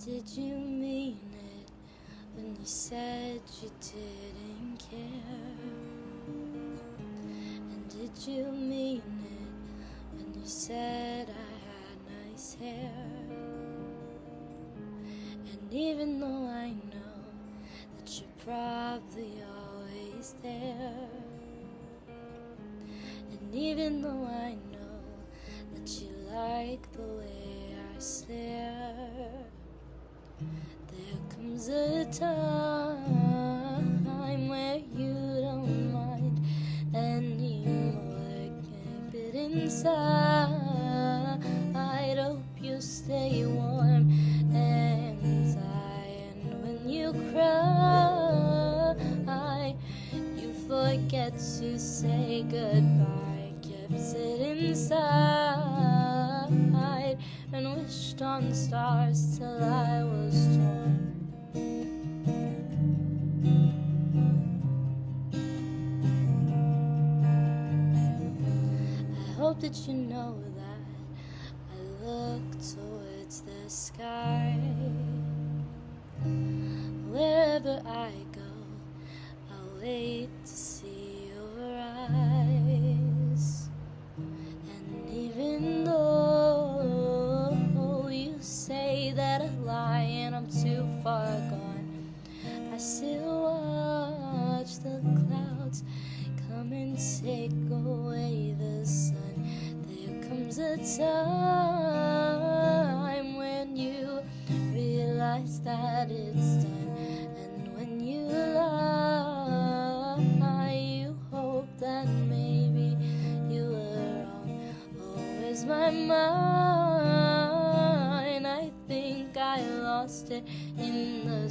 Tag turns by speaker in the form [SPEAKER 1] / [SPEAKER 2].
[SPEAKER 1] Did you mean it when you said you didn't care? And did you mean it when you said I had nice hair? And even though I know that you're probably always there, and even though I know that you like the way I stare, there comes a time where you don't mind anymore. Keep it inside. I hope you stay warm and dry. And when you cry, you forget to say goodbye. Kept it inside and wished on stars till I was torn. I hope that you know that I look towards the sky. Wherever I go, I'll wait to see your eyes. And even though you say that I lie and I'm too far gone, I still watch the clouds come and take away the sun. There comes a time when you realize that it's done. And when you lie, you hope that maybe you were wrong. Oh, where's my mind? I think I lost it in the